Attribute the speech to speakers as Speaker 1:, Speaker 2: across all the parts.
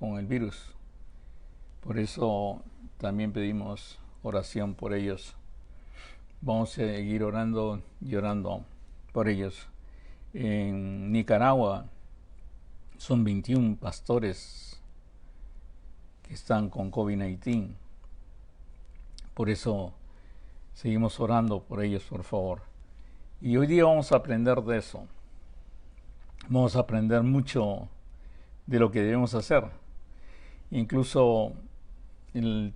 Speaker 1: con el virus. Por eso también pedimos oración por ellos. Vamos a seguir orando y orando por ellos. En Nicaragua son 21 pastores que están con COVID-19. Por eso seguimos orando por ellos, por favor. Y hoy día vamos a aprender de eso. Vamos a aprender mucho de lo que debemos hacer. Incluso el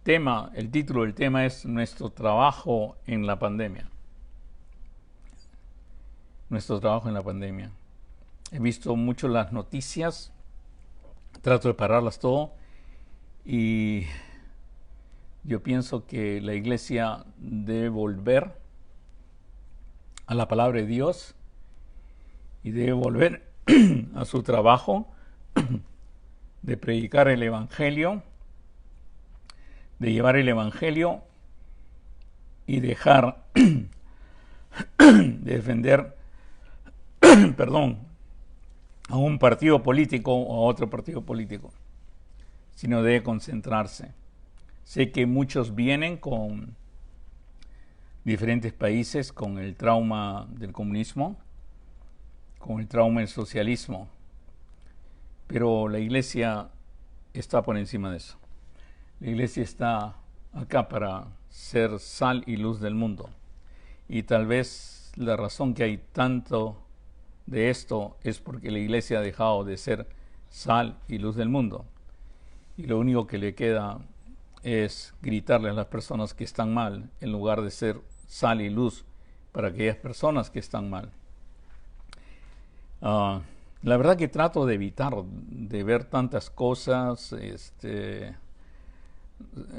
Speaker 1: título del tema es Nuestro trabajo en la pandemia. Nuestro trabajo en la pandemia. He visto mucho las noticias, trato de pararlas todo, y yo pienso que la iglesia debe volver a la palabra de Dios y debe volver a su trabajo de predicar el evangelio, de llevar el evangelio y dejar de defender a un partido político o a otro partido político, sino debe concentrarse. Sé que muchos vienen con diferentes países con el trauma del comunismo, con el trauma del socialismo, pero la iglesia está por encima de eso. La iglesia está acá para ser sal y luz del mundo. Y tal vez la razón que hay tanto de esto es porque la iglesia ha dejado de ser sal y luz del mundo. Y lo único que le queda es gritarle a las personas que están mal, en lugar de ser sal y luz para aquellas personas que están mal. La verdad que trato de evitar de ver tantas cosas,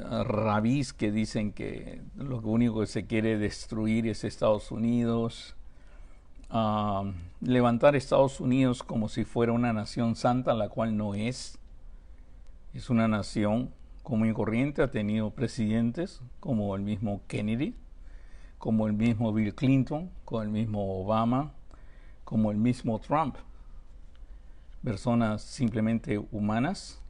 Speaker 1: rabís que dicen que lo único que se quiere destruir es Estados Unidos, levantar Estados Unidos como si fuera una nación santa, la cual no es. Es una nación común y corriente, ha tenido presidentes como el mismo Kennedy, como el mismo Bill Clinton, como el mismo Obama, como el mismo Trump. Personas simplemente humanas.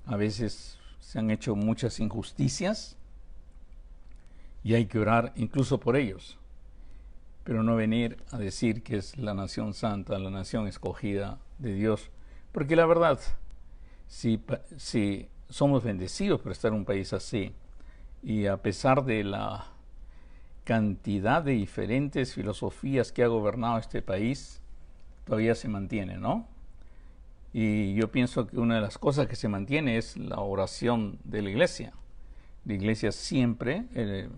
Speaker 1: A veces se han hecho muchas injusticias y hay que orar incluso por ellos, pero no venir a decir que es la nación santa, la nación escogida de Dios, porque la verdad, si somos bendecidos por estar en un país así, y a pesar de la cantidad de diferentes filosofías que ha gobernado este país, todavía se mantiene, ¿no? Y yo pienso que una de las cosas que se mantiene es la oración de la iglesia. La iglesia siempre, el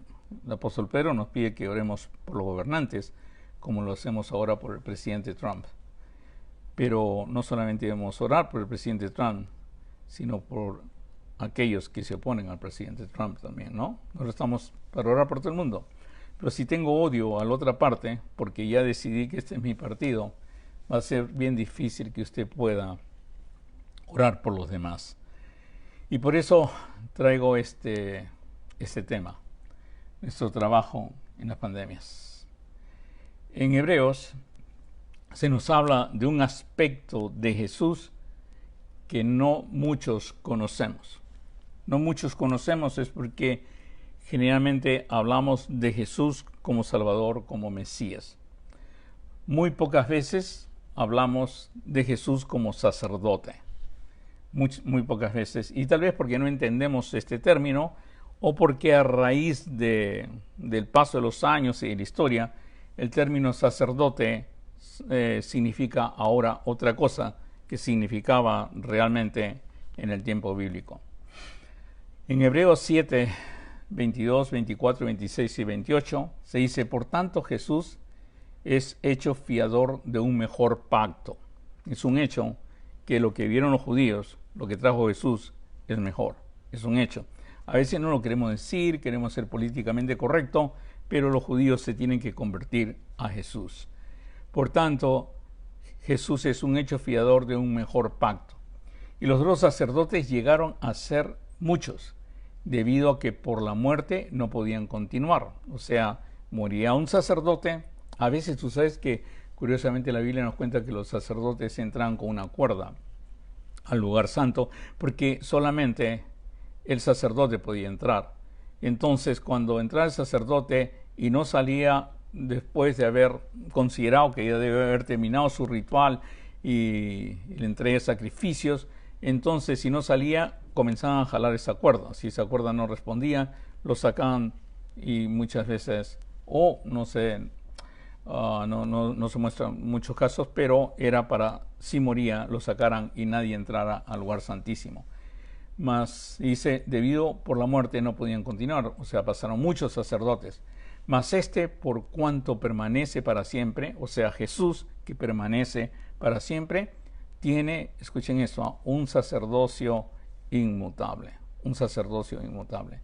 Speaker 1: apóstol Pedro nos pide que oremos por los gobernantes, como lo hacemos ahora por el presidente Trump. Pero no solamente debemos orar por el presidente Trump, sino por aquellos que se oponen al presidente Trump también, ¿no? Nosotros estamos para orar por todo el mundo. Pero si tengo odio a la otra parte, porque ya decidí que este es mi partido, va a ser bien difícil que usted pueda orar por los demás. Y por eso traigo este tema, nuestro trabajo en las pandemias. En Hebreos se nos habla de un aspecto de Jesús que no muchos conocemos. No muchos conocemos es porque generalmente hablamos de Jesús como Salvador, como Mesías. Muy pocas veces hablamos de Jesús como sacerdote. Muy pocas veces. Y tal vez porque no entendemos este término o porque a raíz del paso de los años y de la historia, el término sacerdote significa ahora otra cosa que significaba realmente en el tiempo bíblico. En Hebreos 7, 22, 24, 26 y 28 se dice: por tanto Jesús es hecho fiador de un mejor pacto. Es un hecho que lo que vieron los judíos, lo que trajo Jesús, es mejor. Es un hecho. A veces no lo queremos decir, queremos ser políticamente correcto, pero los judíos se tienen que convertir a Jesús. Por tanto, Jesús es un hecho fiador de un mejor pacto. Y los dos sacerdotes llegaron a ser muchos, debido a que por la muerte no podían continuar. O sea, moría un sacerdote. A veces tú sabes que, curiosamente, la Biblia nos cuenta que los sacerdotes entraban con una cuerda al lugar santo, porque solamente el sacerdote podía entrar. Entonces, cuando entraba el sacerdote y no salía después de haber considerado que ya debe haber terminado su ritual y la entrega de sacrificios, entonces si no salía, comenzaban a jalar esa cuerda. Si esa cuerda no respondía, lo sacaban y muchas veces, o no sé, no se muestran muchos casos, pero era para, si moría, lo sacaran y nadie entrara al lugar santísimo. Mas dice, debido por la muerte no podían continuar, o sea, pasaron muchos sacerdotes. Mas por cuanto permanece para siempre, o sea, Jesús, que permanece para siempre, tiene, escuchen esto, un sacerdocio inmutable, un sacerdocio inmutable.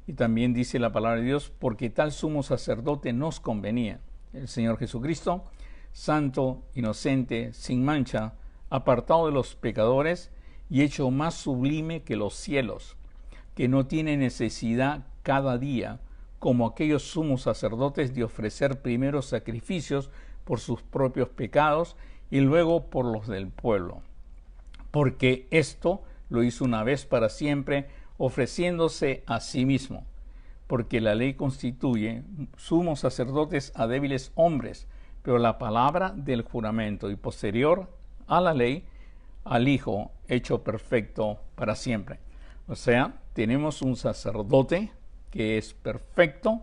Speaker 1: Y también dice la palabra de Dios, porque tal sumo sacerdote nos convenía, el Señor Jesucristo, santo, inocente, sin mancha, apartado de los pecadores y hecho más sublime que los cielos, que no tiene necesidad cada día, como aquellos sumos sacerdotes, de ofrecer primero sacrificios por sus propios pecados y luego por los del pueblo. Porque esto lo hizo una vez para siempre, ofreciéndose a sí mismo. Porque la ley constituye sumos sacerdotes a débiles hombres, pero la palabra del juramento y posterior a la ley, al Hijo hecho perfecto para siempre. O sea, tenemos un sacerdote que es perfecto,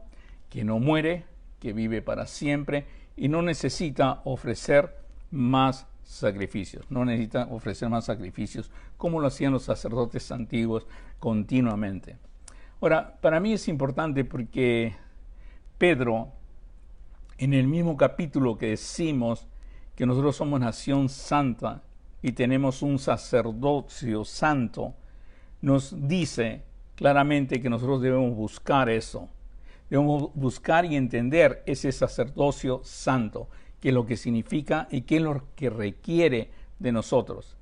Speaker 1: que no muere, que vive para siempre y no necesita ofrecer más sacrificios. No necesita ofrecer más sacrificios como lo hacían los sacerdotes antiguos continuamente. Ahora, para mí es importante porque Pedro, en el mismo capítulo que decimos que nosotros somos nación santa y tenemos un sacerdocio santo, nos dice claramente que nosotros debemos buscar eso. Debemos buscar y entender ese sacerdocio santo, qué es lo que significa y qué es lo que requiere de nosotros.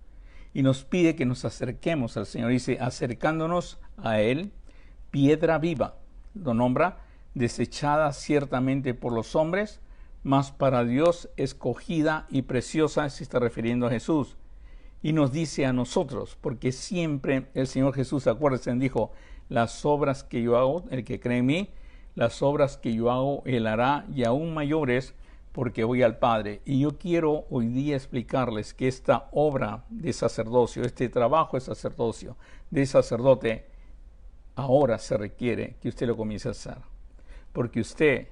Speaker 1: Y nos pide que nos acerquemos al Señor. Dice, acercándonos a Él, piedra viva, lo nombra, desechada ciertamente por los hombres, mas para Dios escogida y preciosa, se está refiriendo a Jesús. Y nos dice a nosotros, porque siempre el Señor Jesús, acuérdense, dijo, las obras que yo hago, el que cree en mí, las obras que yo hago, Él hará, y aún mayores, porque voy al Padre. Y yo quiero hoy día explicarles que esta obra de sacerdocio, este trabajo de sacerdocio, de sacerdote, ahora se requiere que usted lo comience a hacer. Porque usted,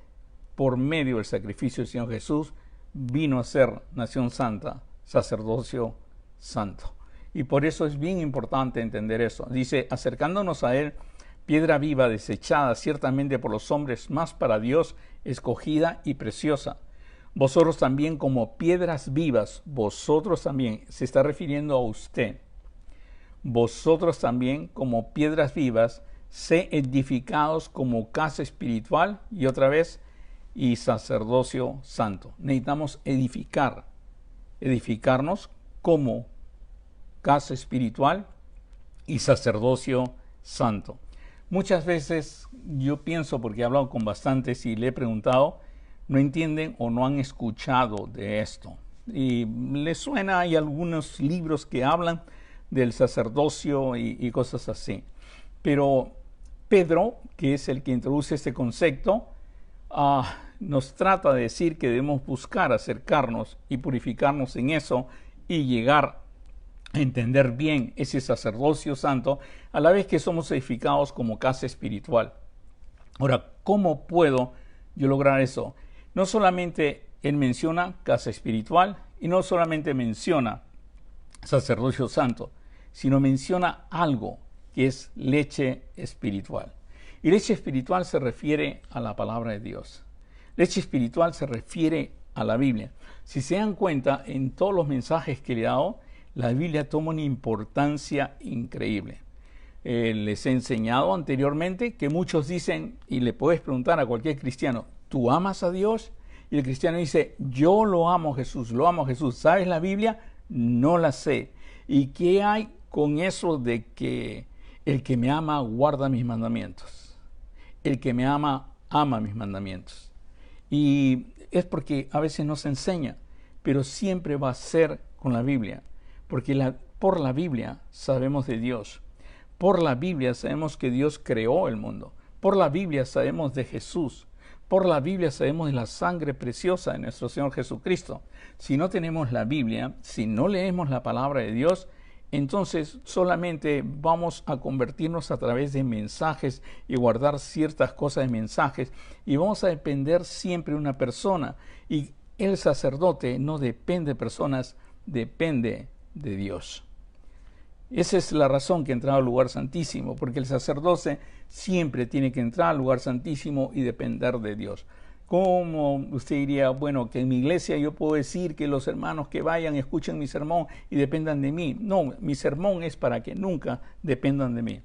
Speaker 1: por medio del sacrificio del Señor Jesús, vino a ser nación santa, sacerdocio santo. Y por eso es bien importante entender eso. Dice, acercándonos a Él, piedra viva, desechada ciertamente por los hombres, más para Dios, escogida y preciosa. Vosotros también como piedras vivas, vosotros también, se está refiriendo a usted. Vosotros también como piedras vivas, sé edificados como casa espiritual, y otra vez, y sacerdocio santo. Necesitamos edificarnos como casa espiritual y sacerdocio santo. Muchas veces yo pienso, porque he hablado con bastantes y le he preguntado, no entienden o no han escuchado de esto. Y les suena, hay algunos libros que hablan del sacerdocio y cosas así. Pero Pedro, que es el que introduce este concepto, nos trata de decir que debemos buscar acercarnos y purificarnos en eso y llegar a entender bien ese sacerdocio santo, a la vez que somos edificados como casa espiritual. Ahora, ¿cómo puedo yo lograr eso? No solamente él menciona casa espiritual y no solamente menciona sacerdocio santo, sino menciona algo que es leche espiritual. Y leche espiritual se refiere a la palabra de Dios. Leche espiritual se refiere a la Biblia. Si se dan cuenta, en todos los mensajes que le he dado, la Biblia toma una importancia increíble. Les he enseñado anteriormente que muchos dicen, y le puedes preguntar a cualquier cristiano, ¿tú amas a Dios? Y el cristiano dice, yo lo amo Jesús, lo amo a Jesús. ¿Sabes la Biblia? No la sé. ¿Y qué hay con eso de que el que me ama guarda mis mandamientos? El que me ama, ama mis mandamientos. Y es porque a veces no se enseña, pero siempre va a ser con la Biblia. por la Biblia sabemos de Dios. Por la Biblia sabemos que Dios creó el mundo. Por la Biblia sabemos de Jesús. Por la Biblia sabemos de la sangre preciosa de nuestro Señor Jesucristo. Si no tenemos la Biblia, si no leemos la palabra de Dios, entonces solamente vamos a convertirnos a través de mensajes y guardar ciertas cosas de mensajes y vamos a depender siempre de una persona. Y el sacerdote no depende de personas, depende de Dios. Esa es la razón que entraba al lugar santísimo, porque el sacerdote siempre tiene que entrar al lugar santísimo y depender de Dios. ¿Cómo usted diría, bueno, que en mi iglesia yo puedo decir que los hermanos que vayan escuchen mi sermón y dependan de mí? No, mi sermón es para que nunca dependan de mí,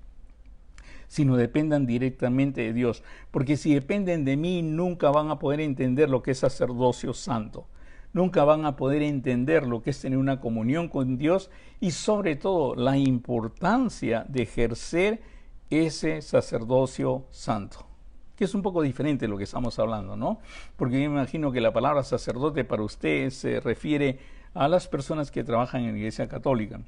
Speaker 1: sino dependan directamente de Dios. Porque si dependen de mí, nunca van a poder entender lo que es sacerdocio santo. Nunca van a poder entender lo que es tener una comunión con Dios y sobre todo la importancia de ejercer ese sacerdocio santo, que es un poco diferente de lo que estamos hablando, ¿no? Porque yo me imagino que la palabra sacerdote para usted se refiere a las personas que trabajan en la Iglesia Católica,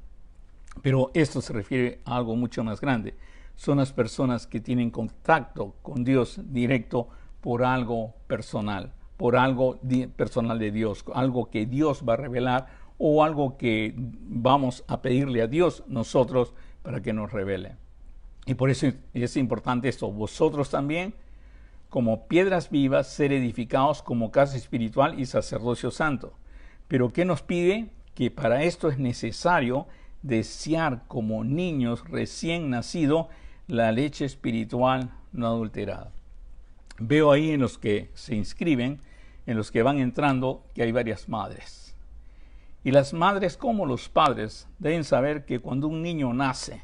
Speaker 1: pero esto se refiere a algo mucho más grande. Son las personas que tienen contacto con Dios directo por algo personal, por algo personal de Dios, algo que Dios va a revelar o algo que vamos a pedirle a Dios nosotros para que nos revele. Y por eso es importante esto. Vosotros también, como piedras vivas, ser edificados como casa espiritual y sacerdocio santo. Pero ¿qué nos pide? Que para esto es necesario desear como niños recién nacidos la leche espiritual no adulterada. Veo ahí en los que se inscriben, en los que van entrando, que hay varias madres. Y las madres, como los padres, deben saber que cuando un niño nace,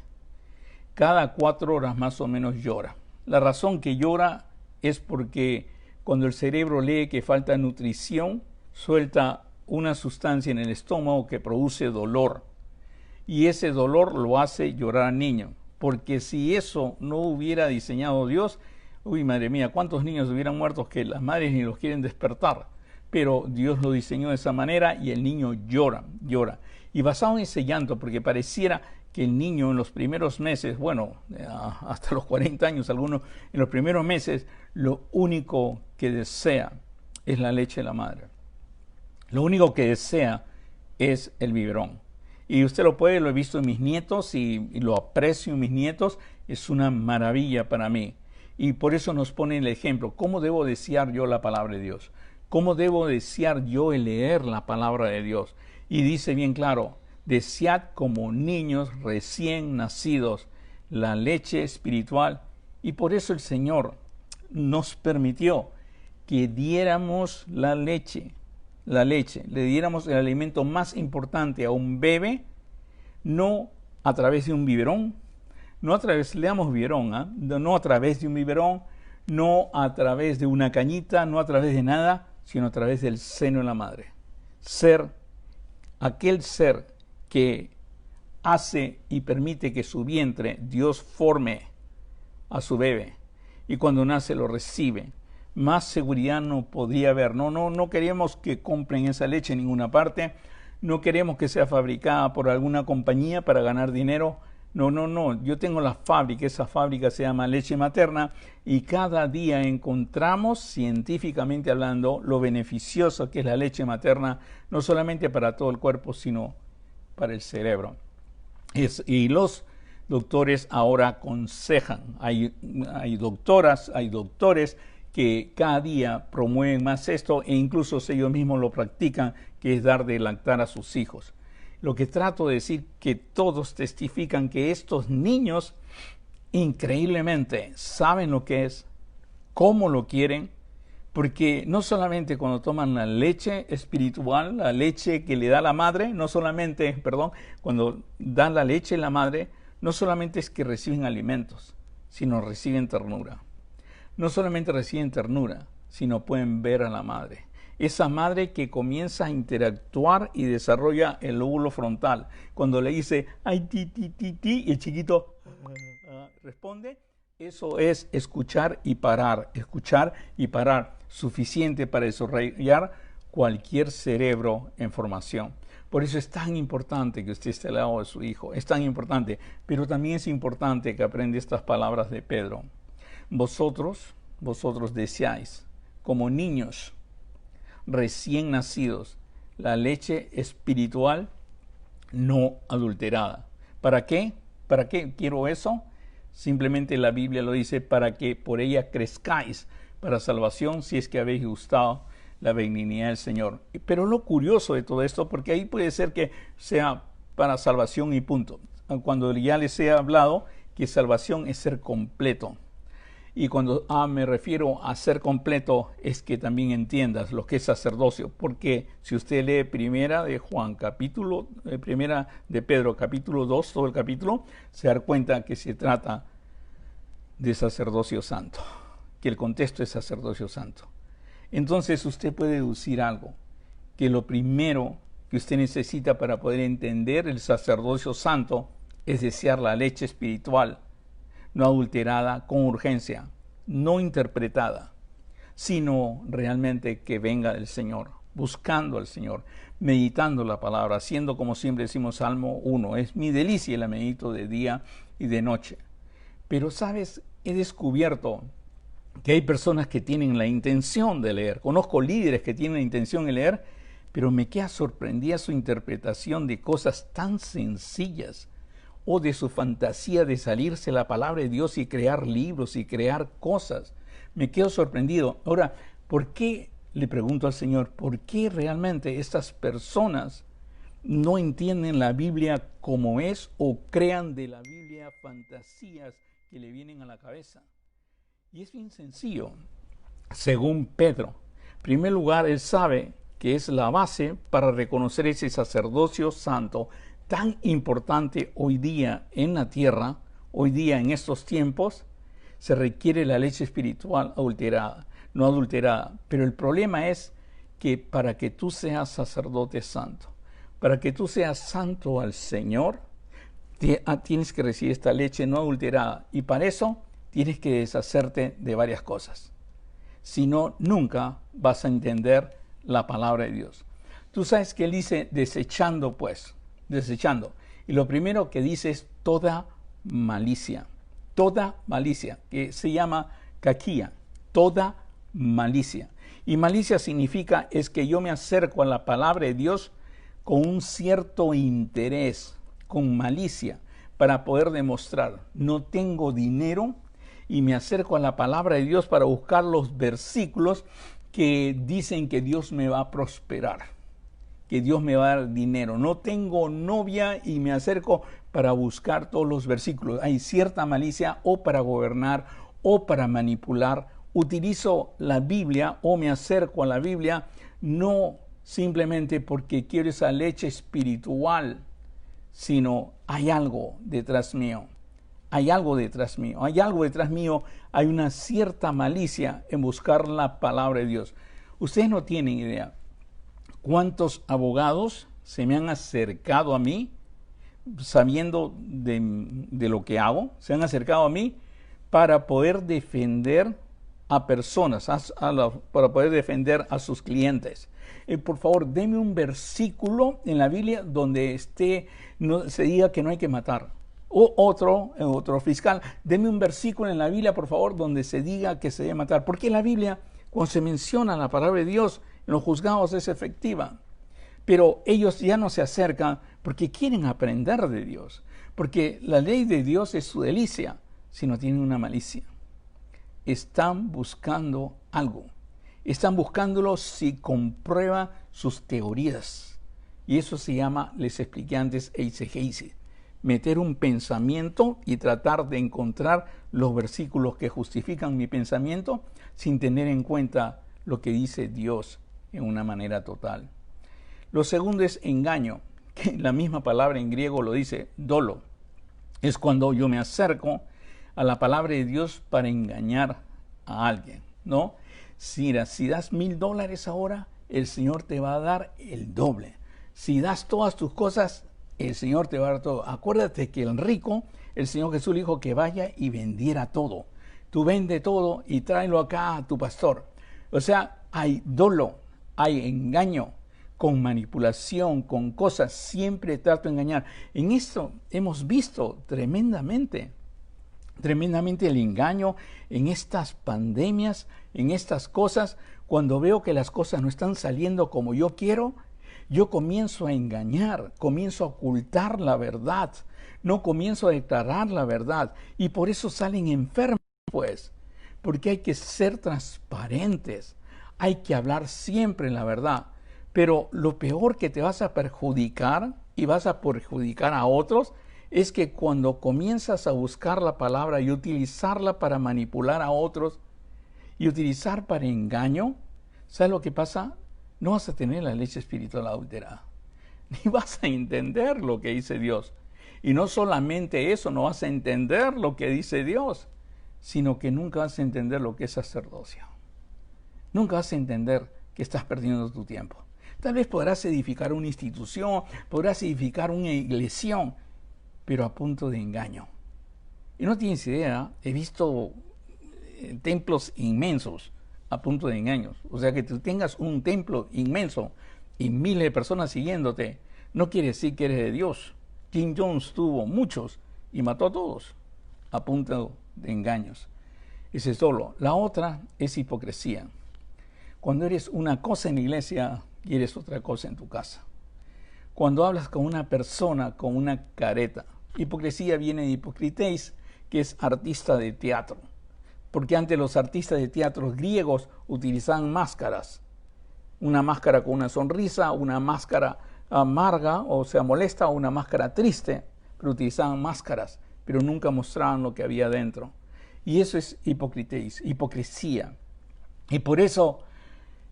Speaker 1: cada 4 horas más o menos llora. La razón que llora es porque cuando el cerebro lee que falta nutrición, suelta una sustancia en el estómago que produce dolor. Y ese dolor lo hace llorar al niño. Porque si eso no hubiera diseñado Dios, uy, madre mía, ¿cuántos niños hubieran muerto que las madres ni los quieren despertar? Pero Dios lo diseñó de esa manera y el niño llora. Y basado en ese llanto, porque pareciera que el niño en los primeros meses, bueno, hasta los 40 años, algunos en los primeros meses, lo único que desea es la leche de la madre. Lo único que desea es el biberón. Y usted lo he visto en mis nietos y lo aprecio en mis nietos, es una maravilla para mí. Y por eso nos pone el ejemplo, ¿cómo debo desear yo la palabra de Dios? ¿Cómo debo desear yo el leer la palabra de Dios? Y dice bien claro, desead como niños recién nacidos la leche espiritual. Y por eso el Señor nos permitió que diéramos la leche, le diéramos el alimento más importante a un bebé, no a través de un biberón, no a través, le damos biberón, no a través de un biberón, no a través de una cañita, no a través de nada, sino a través del seno de la madre. Aquel ser que hace y permite que su vientre, Dios forme a su bebé, y cuando nace lo recibe. Más seguridad no podría haber. No queremos que compren esa leche en ninguna parte. No queremos que sea fabricada por alguna compañía para ganar dinero. No. Yo tengo la fábrica. Esa fábrica se llama Leche Materna y cada día encontramos, científicamente hablando, lo beneficioso que es la leche materna, no solamente para todo el cuerpo, sino para el cerebro. Y los doctores ahora aconsejan. Hay doctoras, hay doctores que cada día promueven más esto e incluso ellos mismos lo practican, que es dar de lactar a sus hijos. Lo que trato de decir que todos testifican que estos niños increíblemente saben lo que es, cómo lo quieren, porque no solamente cuando toman la leche espiritual, la leche que le da la madre, cuando dan la leche la madre, no solamente es que reciben alimentos, sino reciben ternura. No solamente reciben ternura, sino pueden ver a la madre. Esa madre que comienza a interactuar y desarrolla el lóbulo frontal. Cuando le dice, ay, ti, y el chiquito responde, eso es escuchar y parar, suficiente para desarrollar cualquier cerebro en formación. Por eso es tan importante que usted esté al lado de su hijo. Es tan importante. Pero también es importante que aprenda estas palabras de Pedro. Vosotros deseáis, como niños recién nacidos, la leche espiritual no adulterada. ¿Para qué? ¿Para qué quiero eso? Simplemente la Biblia lo dice, para que por ella crezcáis para salvación, si es que habéis gustado la benignidad del Señor. Pero lo curioso de todo esto, porque ahí puede ser que sea para salvación y punto. Cuando ya les he hablado que salvación es ser completo. Y cuando me refiero a ser completo, es que también entiendas lo que es sacerdocio. Porque si usted lee primera de Pedro, capítulo 2, todo el capítulo, se da cuenta que se trata de sacerdocio santo. Que el contexto es sacerdocio santo. Entonces usted puede deducir algo. Que lo primero que usted necesita para poder entender el sacerdocio santo es desear la leche espiritual, no adulterada, con urgencia, no interpretada, sino realmente que venga del Señor, buscando al Señor, meditando la palabra, haciendo como siempre decimos Salmo 1, es mi delicia y la medito de día y de noche. Pero, ¿sabes? He descubierto que hay personas que tienen la intención de leer, conozco líderes que tienen la intención de leer, pero me queda sorprendida su interpretación de cosas tan sencillas, o de su fantasía de salirse la palabra de Dios y crear libros y crear cosas. Me quedo sorprendido. Ahora, ¿por qué, le pregunto al Señor, por qué realmente estas personas no entienden la Biblia como es o crean de la Biblia fantasías que le vienen a la cabeza? Y es bien sencillo. Según Pedro, en primer lugar, él sabe que es la base para reconocer ese sacerdocio santo tan importante hoy día en la tierra, hoy día en estos tiempos, se requiere la leche espiritual adulterada, no adulterada. Pero el problema es que para que tú seas sacerdote santo, para que tú seas santo al Señor, tienes que recibir esta leche no adulterada. Y para eso tienes que deshacerte de varias cosas. Si no, nunca vas a entender la palabra de Dios. Tú sabes que él dice desechando pues. Desechando. Y lo primero que dice es toda malicia, que se llama caquía, toda malicia. Y malicia significa es que yo me acerco a la palabra de Dios con un cierto interés, con malicia, para poder demostrar, no tengo dinero y me acerco a la palabra de Dios para buscar los versículos que dicen que Dios me va a prosperar, que Dios me va a dar dinero. No tengo novia y me acerco para buscar todos los versículos. Hay cierta malicia o para gobernar o para manipular. Utilizo la Biblia o me acerco a la Biblia no simplemente porque quiero esa leche espiritual, sino hay algo detrás mío. Hay algo detrás mío. Hay una cierta malicia en buscar la palabra de Dios. Ustedes no tienen idea cuántos abogados se me han acercado a mí, sabiendo de lo que hago, se han acercado a mí para poder defender a personas, para poder defender a sus clientes. Por favor, deme un versículo en la Biblia donde se diga que no hay que matar. O otro fiscal, deme un versículo en la Biblia, por favor, donde se diga que se debe matar. Porque en la Biblia, cuando se menciona la palabra de Dios, en los juzgados es efectiva. Pero ellos ya no se acercan porque quieren aprender de Dios. Porque la ley de Dios es su delicia, sino tienen una malicia. Están buscando algo. Están buscándolo si comprueba sus teorías. Y eso se llama, les expliqué antes, eisegesis. Meter un pensamiento y tratar de encontrar los versículos que justifican mi pensamiento sin tener en cuenta lo que dice Dios en una manera total. Lo segundo es engaño, que la misma palabra en griego lo dice, dolo. Es cuando yo me acerco a la palabra de Dios para engañar a alguien, ¿no? Si das $1,000 ahora, el Señor te va a dar el doble. Si das todas tus cosas, el Señor te va a dar todo. Acuérdate que el rico, el Señor Jesús le dijo que vaya y vendiera todo. Tú vende todo y tráelo acá a tu pastor. O sea, hay dolo, hay engaño. con manipulación, con cosas, siempre trato de engañar. En esto hemos visto tremendamente el engaño en estas pandemias, en estas cosas. Cuando veo que las cosas no están saliendo como yo quiero, yo comienzo a engañar, comienzo a ocultar la verdad, no comienzo a declarar la verdad. Y por eso salen enfermos, pues, porque hay que ser transparentes, hay que hablar siempre la verdad. Pero lo peor que te vas a perjudicar y vas a perjudicar a otros es que cuando comienzas a buscar la palabra y utilizarla para manipular a otros y utilizar para engaño, ¿sabes lo que pasa? No vas a tener la leche espiritual adulterada, ni vas a entender lo que dice Dios. Y no solamente eso, no vas a entender lo que dice Dios, sino que nunca vas a entender lo que es sacerdocio. Nunca vas a entender que estás perdiendo tu tiempo. Tal vez podrás edificar una institución, podrás edificar una iglesia, pero a punto de engaño. Y no tienes idea, he visto templos inmensos a punto de engaños. O sea, que tú tengas un templo inmenso y miles de personas siguiéndote, no quiere decir que eres de Dios. Jim Jones tuvo muchos y mató a todos a punto de engaños. Ese es solo. La otra es hipocresía. Cuando eres una cosa en la iglesia y eres otra cosa en tu casa. Cuando hablas con una persona con una careta. Hipocresía viene de hipocriteis, que es artista de teatro. Porque antes los artistas de teatro griegos utilizaban máscaras. Una máscara con una sonrisa, una máscara amarga, o sea, molesta, o una máscara triste. Pero utilizaban máscaras, pero nunca mostraban lo que había dentro. Y eso es hipocriteis, hipocresía. Y por eso,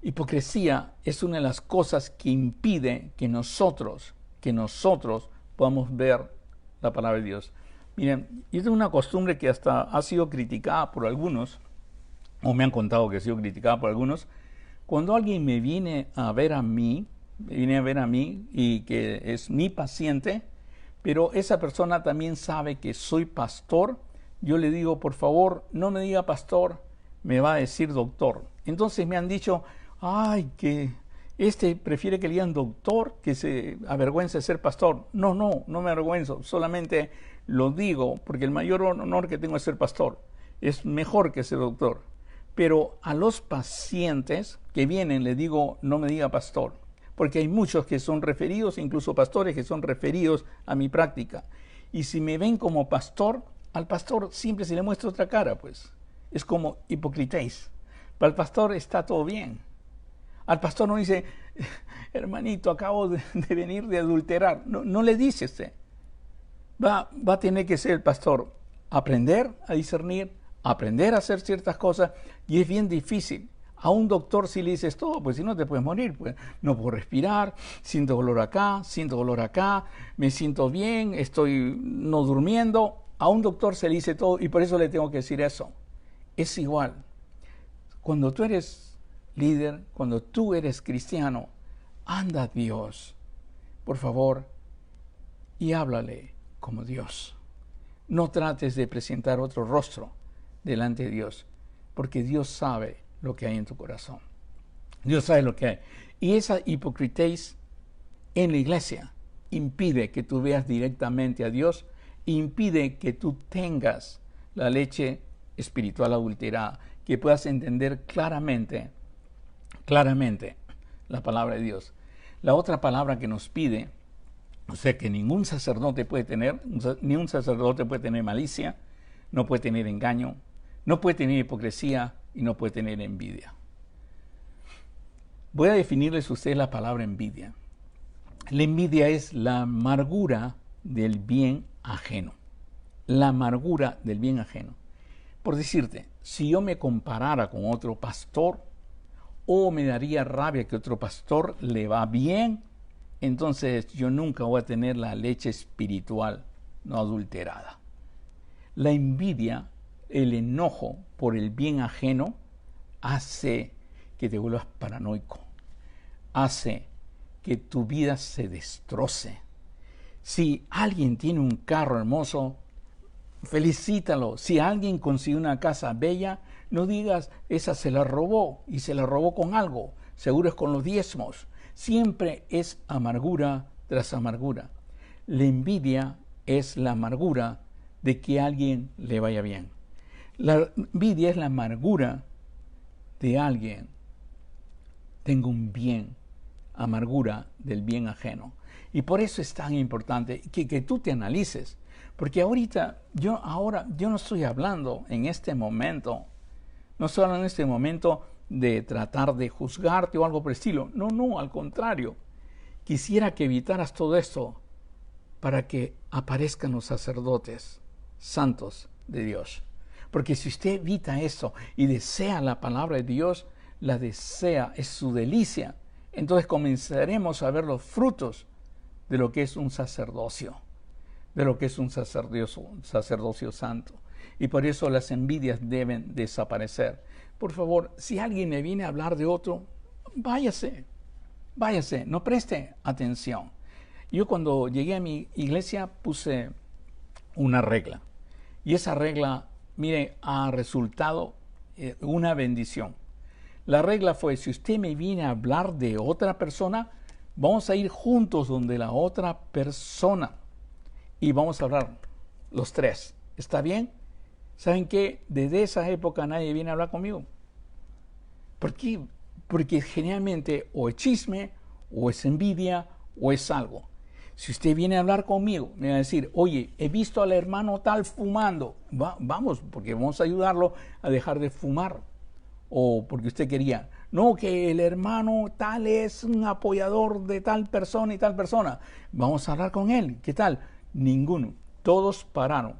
Speaker 1: hipocresía es una de las cosas que impide que nosotros podamos ver la palabra de Dios. Miren, yo tengo una costumbre que hasta ha sido criticada por algunos, o me han contado que ha sido criticada por algunos. Cuando alguien me viene a ver a mí, y que es mi paciente, pero esa persona también sabe que soy pastor, yo le digo, por favor, no me diga pastor, me va a decir doctor. Entonces me han dicho, ay, que prefiere que le digan doctor, que se avergüence de ser pastor. No me avergüenzo, solamente lo digo porque el mayor honor que tengo es ser pastor. Es mejor que ser doctor. Pero a los pacientes que vienen le digo, no me diga pastor, porque hay muchos que son referidos, incluso pastores que son referidos a mi práctica. Y si me ven como pastor, al pastor siempre se le muestra otra cara, pues. Es como hipocritéis. Para el pastor está todo bien. Al pastor no dice, hermanito, acabo de venir de adulterar. No le dice usted. Va a tener que ser el pastor, aprender a discernir, aprender a hacer ciertas cosas, y es bien difícil. A un doctor si le dices todo, pues si no te puedes morir, pues no puedo respirar, siento dolor acá, me siento bien, estoy no durmiendo. A un doctor se le dice todo y por eso le tengo que decir eso. Es igual. Cuando tú eres líder, cuando tú eres cristiano, anda a Dios, por favor, y háblale como Dios. No trates de presentar otro rostro delante de Dios, porque Dios sabe lo que hay en tu corazón. Dios sabe lo que hay. Y esa hipocritéis en la iglesia impide que tú veas directamente a Dios, impide que tú tengas la leche espiritual adulterada, que puedas entender claramente la palabra de Dios. La otra palabra que nos pide, o sea que ningún sacerdote puede tener, ni un sacerdote puede tener malicia, no puede tener engaño, no puede tener hipocresía y no puede tener envidia. Voy a definirles a ustedes la palabra envidia. La envidia es la amargura del bien ajeno. La amargura del bien ajeno. Por decirte, si yo me comparara con otro pastor, o me daría rabia que otro pastor le va bien, entonces yo nunca voy a tener la leche espiritual no adulterada. La envidia, el enojo por el bien ajeno, hace que te vuelvas paranoico, hace que tu vida se destroce. Si alguien tiene un carro hermoso, felicítalo. Si alguien consigue una casa bella, no digas, esa se la robó y se la robó con algo. Seguro es con los diezmos. Siempre es amargura tras amargura. La envidia es la amargura de que a alguien le vaya bien. La envidia es la amargura de alguien tenga un bien, amargura del bien ajeno. Y por eso es tan importante que tú te analices. Porque ahorita, yo no estoy hablando en este momento, no estoy hablando en este momento de tratar de juzgarte o algo por el estilo. No, no, al contrario. Quisiera que evitaras todo esto para que aparezcan los sacerdotes santos de Dios. Porque si usted evita eso y desea la palabra de Dios, la desea, es su delicia, entonces comenzaremos a ver los frutos de lo que es un sacerdocio, de lo que es un sacerdocio santo. Y por eso las envidias deben desaparecer. Por favor, si alguien le viene a hablar de otro, váyase, no preste atención. Yo cuando llegué a mi iglesia puse una regla. Y esa regla, mire, ha resultado una bendición. La regla fue, si usted me viene a hablar de otra persona, vamos a ir juntos donde la otra persona y vamos a hablar los tres. ¿Está bien? ¿Saben qué? Desde esa época nadie viene a hablar conmigo. ¿Por qué? Porque generalmente o es chisme, o es envidia, o es algo. Si usted viene a hablar conmigo, me va a decir, oye, he visto al hermano tal fumando. Vamos, porque vamos a ayudarlo a dejar de fumar. O porque usted quería, no, que el hermano tal es un apoyador de tal persona y tal persona. Vamos a hablar con él. ¿Qué tal? Ninguno. Todos pararon.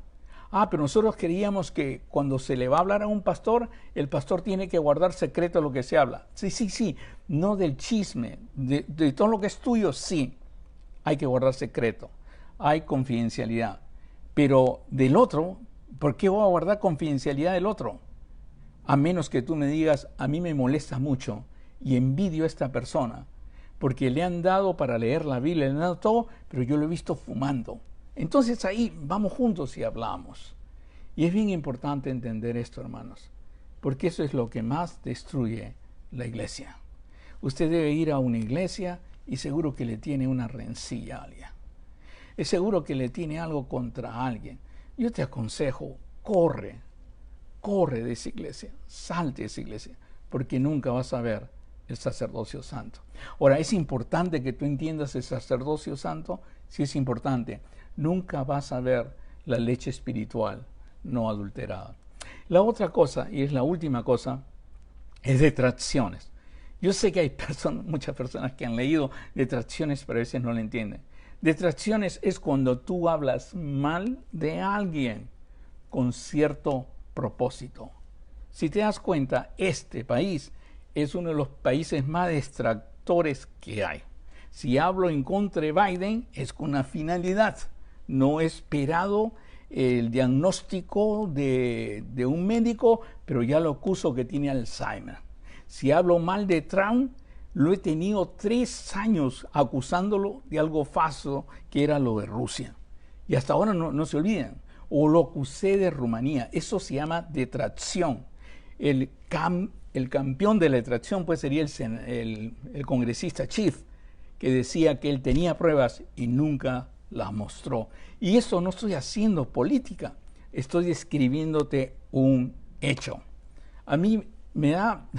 Speaker 1: Pero nosotros queríamos que cuando se le va a hablar a un pastor, el pastor tiene que guardar secreto lo que se habla. Sí. No del chisme. De todo lo que es tuyo, sí. Hay que guardar secreto. Hay confidencialidad. Pero del otro, ¿por qué voy a guardar confidencialidad del otro? A menos que tú me digas, a mí me molesta mucho y envidio a esta persona, porque le han dado para leer la Biblia, le han dado todo, pero yo lo he visto fumando. Entonces ahí vamos juntos y hablamos. Y es bien importante entender esto, hermanos, porque eso es lo que más destruye la iglesia. Usted debe ir a una iglesia y seguro que le tiene una rencilla a alguien. Es seguro que le tiene algo contra alguien. Yo te aconsejo, corre de esa iglesia, salte de esa iglesia, porque nunca vas a ver el sacerdocio santo. Ahora, ¿es importante que tú entiendas el sacerdocio santo? Sí, es importante. Nunca vas a ver la leche espiritual no adulterada. La otra cosa, y es la última cosa, es detracciones. Yo sé que hay muchas personas que han leído detracciones, pero a veces no lo entienden. Detracciones es cuando tú hablas mal de alguien con cierto propósito. Si te das cuenta, este país es uno de los países más detractores que hay. Si hablo en contra de Biden, es con una finalidad. No he esperado el diagnóstico de un médico, pero ya lo acuso que tiene Alzheimer. Si hablo mal de Trump, lo he tenido 3 años acusándolo de algo falso que era lo de Rusia. Y hasta ahora no se olviden. O lo acusé de Rumanía. Eso se llama detracción. El campeón de la detracción pues sería el congresista Schiff, que decía que él tenía pruebas y nunca las mostró. Y eso no estoy haciendo política, estoy describiéndote un hecho. A mí me da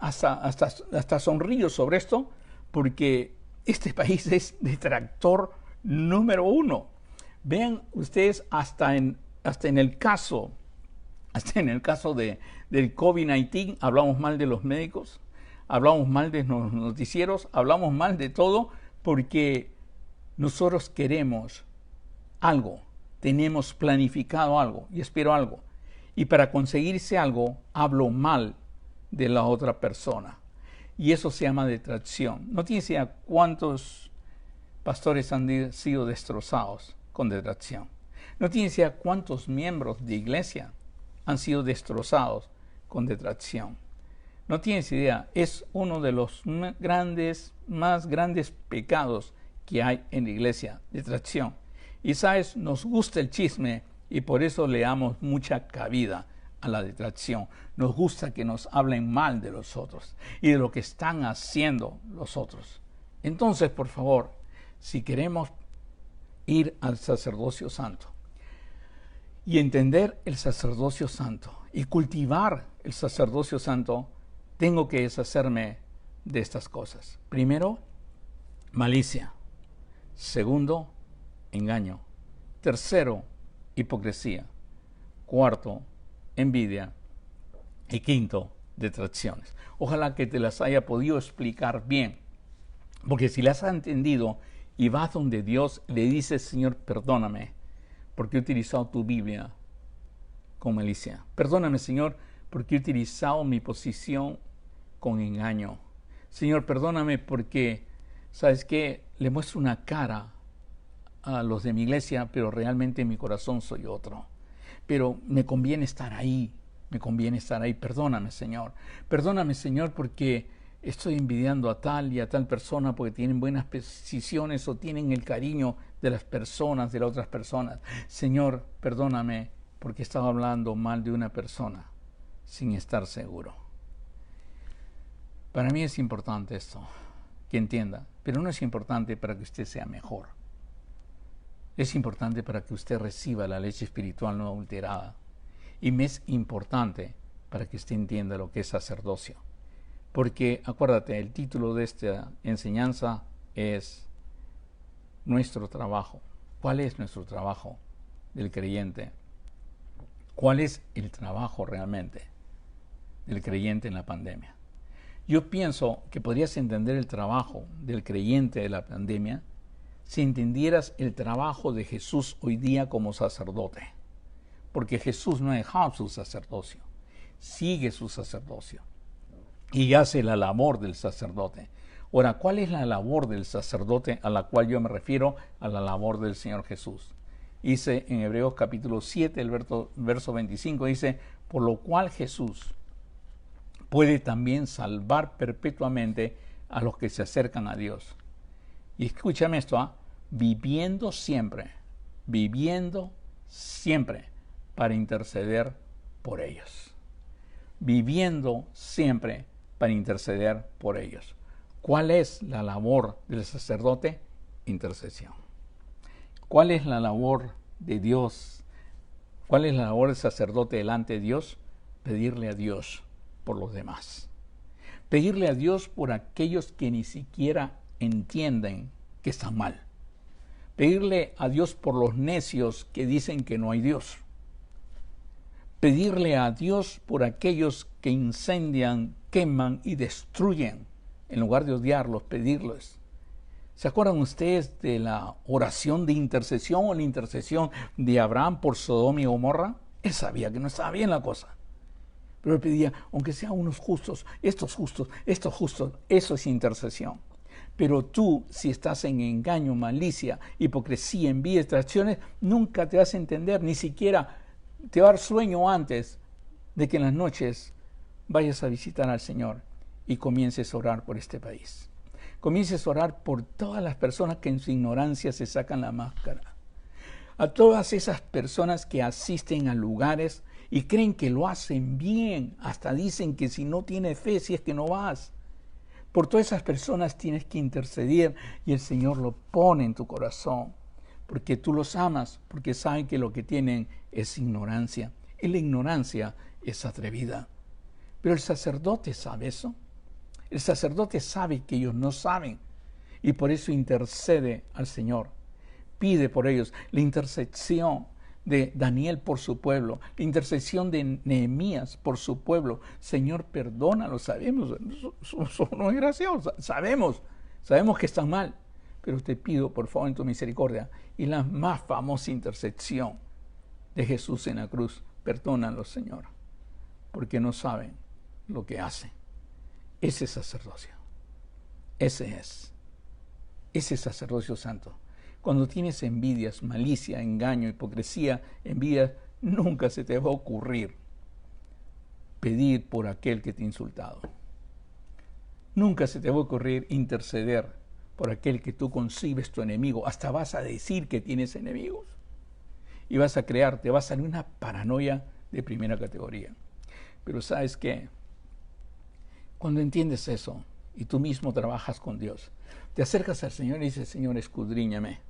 Speaker 1: hasta sonrío sobre esto, porque este país es detractor número 1. Vean ustedes hasta en el caso del COVID-19 hablamos mal de los médicos, hablamos mal de los noticieros, hablamos mal de todo porque nosotros queremos algo, tenemos planificado algo y espero algo. Y para conseguirse algo hablo mal de la otra persona. Y eso se llama detracción. No tienes idea cuántos pastores han sido destrozados con detracción. No tienes idea cuántos miembros de iglesia han sido destrozados con detracción. No tienes idea, es uno de los más grandes pecados que hay en la iglesia, detracción. Y sabes, nos gusta el chisme y por eso le damos mucha cabida a la detracción. Nos gusta que nos hablen mal de los otros y de lo que están haciendo los otros. Entonces, por favor, si queremos ir al sacerdocio santo y entender el sacerdocio santo y cultivar el sacerdocio santo, tengo que deshacerme de estas cosas. Primero, malicia. Segundo, engaño. Tercero, hipocresía. Cuarto, envidia. Y quinto, detracciones. Ojalá que te las haya podido explicar bien, porque si las has entendido y vas donde Dios le dices, Señor, perdóname, porque he utilizado tu Biblia con malicia. Perdóname, Señor, porque he utilizado mi posición con engaño. Señor, perdóname porque, ¿sabes qué? Le muestro una cara a los de mi iglesia, pero realmente en mi corazón soy otro. Pero me conviene estar ahí, Perdóname, Señor. Perdóname, Señor, porque estoy envidiando a tal y a tal persona porque tienen buenas posiciones o tienen el cariño de las personas, de las otras personas. Señor, perdóname porque estaba hablando mal de una persona sin estar seguro. Para mí es importante esto, que entienda, pero no es importante para que usted sea mejor. Es importante para que usted reciba la leche espiritual no adulterada. Y me es importante para que usted entienda lo que es sacerdocio. Porque, acuérdate, el título de esta enseñanza es nuestro trabajo. ¿Cuál es nuestro trabajo del creyente? ¿Cuál es el trabajo realmente del creyente en la pandemia? Yo pienso que podrías entender el trabajo del creyente de la pandemia si entendieras el trabajo de Jesús hoy día como sacerdote. Porque Jesús no ha dejado su sacerdocio, sigue su sacerdocio y hace la labor del sacerdote. Ahora, ¿cuál es la labor del sacerdote a la cual yo me refiero? A la labor del Señor Jesús. Dice en Hebreos capítulo 7, el verso 25, dice, por lo cual Jesús puede también salvar perpetuamente a los que se acercan a Dios. Y escúchame esto, viviendo siempre para interceder por ellos. Viviendo siempre para interceder por ellos. ¿Cuál es la labor del sacerdote? Intercesión. ¿Cuál es la labor de Dios? ¿Cuál es la labor del sacerdote delante de Dios? Pedirle a Dios por los demás. Pedirle a Dios por aquellos que ni siquiera entienden que están mal. Pedirle a Dios por los necios que dicen que no hay Dios. Pedirle a Dios por aquellos que incendian, queman y destruyen. En lugar de odiarlos, pedirles. ¿Se acuerdan ustedes de la oración de intercesión o la intercesión de Abraham por Sodoma y Gomorra? Él sabía que no estaba bien la cosa. Pero él pedía, aunque sean unos justos, estos justos, eso es intercesión. Pero tú, si estás en engaño, malicia, hipocresía, envidia, distracciones, nunca te vas a entender, ni siquiera te va a dar sueño antes de que en las noches vayas a visitar al Señor y comiences a orar por este país. Comiences a orar por todas las personas que en su ignorancia se sacan la máscara. A todas esas personas que asisten a lugares y creen que lo hacen bien, hasta dicen que si no tienes fe, si es que no vas. Por todas esas personas tienes que interceder y el Señor lo pone en tu corazón, porque tú los amas, porque saben que lo que tienen es ignorancia. Y la ignorancia es atrevida. Pero el sacerdote sabe eso. El sacerdote sabe que ellos no saben y por eso intercede al Señor. Pide por ellos la intercesión de Daniel por su pueblo, la intercesión de Nehemías por su pueblo. Señor, perdónalo, sabemos, somos desgraciados, sabemos que están mal, pero te pido por favor en tu misericordia. Y la más famosa intercesión de Jesús en la cruz, perdónalo, Señor, porque no saben lo que hacen. Ese sacerdocio, ese sacerdocio santo. Cuando tienes envidias, malicia, engaño, hipocresía, envidia, nunca se te va a ocurrir pedir por aquel que te ha insultado. Nunca se te va a ocurrir interceder por aquel que tú concibes tu enemigo. Hasta vas a decir que tienes enemigos. Y vas a crear, te va a salir una paranoia de primera categoría. Pero ¿sabes qué? Cuando entiendes eso y tú mismo trabajas con Dios, te acercas al Señor y dices, Señor, escudriñame.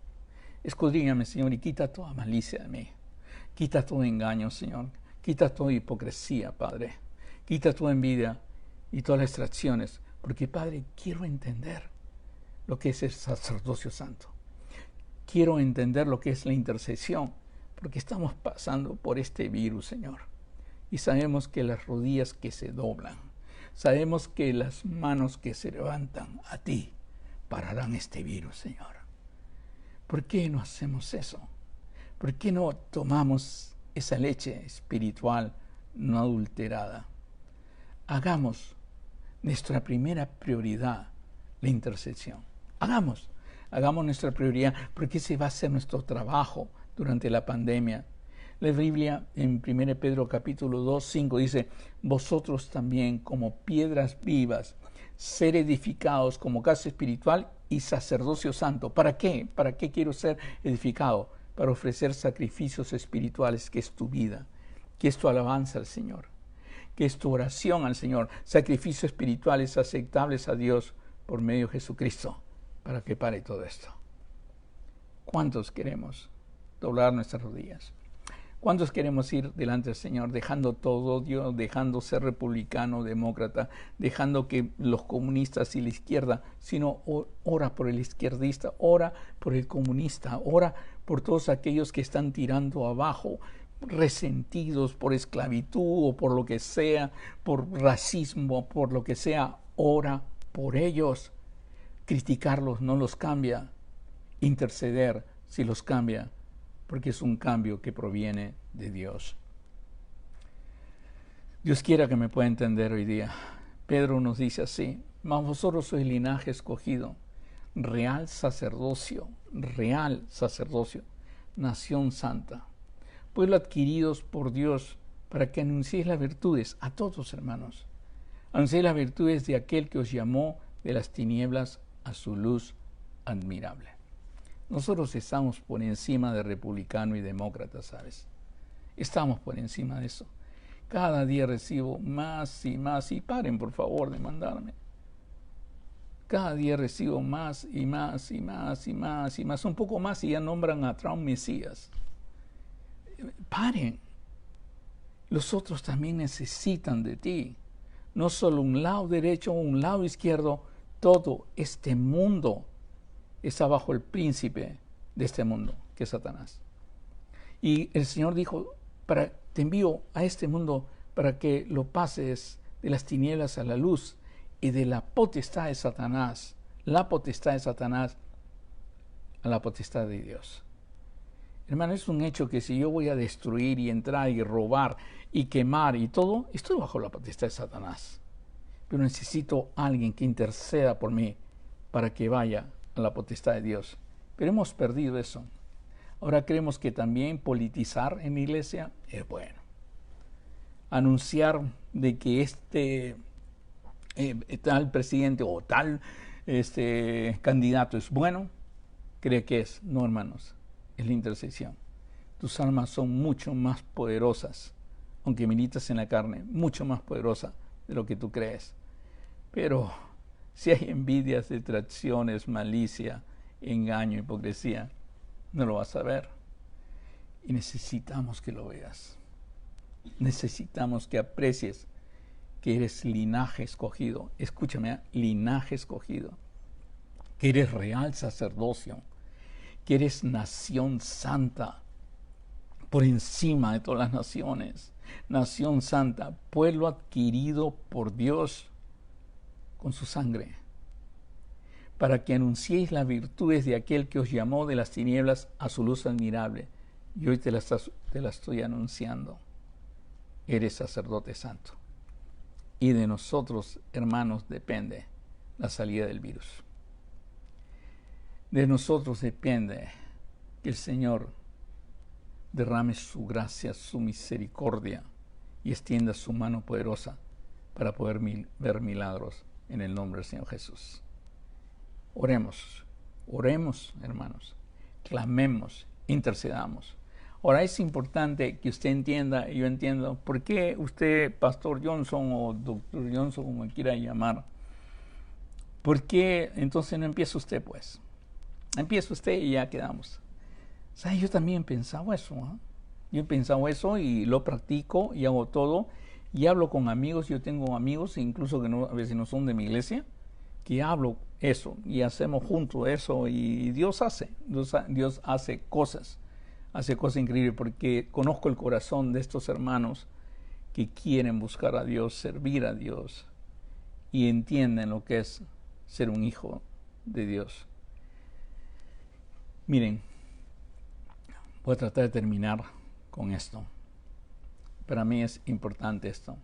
Speaker 1: Escudriñame, Señor, y quita toda malicia de mí. Quita todo engaño, Señor. Quita toda hipocresía, Padre. Quita toda envidia y todas las distracciones. Porque, Padre, quiero entender lo que es el sacerdocio santo. Quiero entender lo que es la intercesión. Porque estamos pasando por este virus, Señor. Y sabemos que las rodillas que se doblan, sabemos que las manos que se levantan a ti pararán este virus, Señor. ¿Por qué no hacemos eso? ¿Por qué no tomamos esa leche espiritual no adulterada? Hagamos nuestra primera prioridad la intercesión. Hagamos nuestra prioridad, porque ese va a ser nuestro trabajo durante la pandemia. La Biblia en 1 Pedro capítulo 2, 5 dice, vosotros también como piedras vivas, ser edificados como casa espiritual y sacerdocio santo. ¿Para qué? ¿Para qué quiero ser edificado? Para ofrecer sacrificios espirituales, que es tu vida, que es tu alabanza al Señor, que es tu oración al Señor, sacrificios espirituales aceptables a Dios por medio de Jesucristo, para que pare todo esto. ¿Cuántos queremos doblar nuestras rodillas? ¿Cuántos queremos ir delante del Señor, dejando todo odio, dejando ser republicano, demócrata, dejando que los comunistas y la izquierda, sino ora por el izquierdista, ora por el comunista, ora por todos aquellos que están tirando abajo, resentidos por esclavitud o por lo que sea, por racismo, por lo que sea, ora por ellos. Criticarlos no los cambia, interceder sí los cambia, porque es un cambio que proviene de Dios. Dios quiera que me pueda entender hoy día. Pedro nos dice así, mas vosotros sois linaje escogido, real sacerdocio, nación santa, pueblo adquiridos por Dios, para que anunciéis las virtudes a todos, hermanos. Anunciéis las virtudes de aquel que os llamó de las tinieblas a su luz admirable. Nosotros estamos por encima de republicano y demócrata, ¿sabes? Estamos por encima de eso. Cada día recibo más y más, y paren por favor de mandarme. Cada día recibo más y más y más y más y más, un poco más y ya nombran a Trump Mesías. Paren. Los otros también necesitan de ti. No solo un lado derecho o un lado izquierdo, todo este mundo está bajo el príncipe de este mundo, que es Satanás. Y el Señor dijo, te envío a este mundo para que lo pases de las tinieblas a la luz y de la potestad de Satanás, a la potestad de Dios. Hermano, es un hecho que si yo voy a destruir y entrar y robar y quemar y todo, estoy bajo la potestad de Satanás. Pero necesito a alguien que interceda por mí para que vaya a la potestad de Dios. Pero hemos perdido eso. Ahora creemos que también politizar en la iglesia es bueno. Anunciar de que tal presidente o tal candidato es bueno, cree que es. No, hermanos, es la intercesión. Tus armas son mucho más poderosas, aunque militas en la carne, mucho más poderosa de lo que tú crees. Pero si hay envidias, detracciones, malicia, engaño, hipocresía, no lo vas a ver. Y necesitamos que lo veas. Necesitamos que aprecies que eres linaje escogido. Escúchame, linaje escogido. Que eres real sacerdocio. Que eres nación santa. Por encima de todas las naciones. Nación santa. Pueblo adquirido por Dios con su sangre, para que anunciéis las virtudes de aquel que os llamó de las tinieblas a su luz admirable. Y hoy te la estoy anunciando. Eres sacerdote santo. Y de nosotros, hermanos, depende la salida del virus. De nosotros depende que el Señor derrame su gracia, su misericordia y extienda su mano poderosa para poder ver milagros en el nombre del Señor Jesús. Oremos, hermanos, clamemos, intercedamos. Ahora es importante que usted entienda, y yo entiendo, por qué usted, Pastor Johnson o Doctor Johnson, como quiera llamar, ¿por qué entonces no empieza usted pues? Empieza usted y ya quedamos. ¿Sabe? Yo también pensaba eso, ¿eh? Yo he pensado eso y lo practico y hago todo. Y hablo con amigos, yo tengo amigos, incluso que no, a veces no son de mi iglesia, que hablo eso y hacemos juntos eso y Dios hace cosas increíbles porque conozco el corazón de estos hermanos que quieren buscar a Dios, servir a Dios y entienden lo que es ser un hijo de Dios. Miren, voy a tratar de terminar con esto. Para mí es importante esto.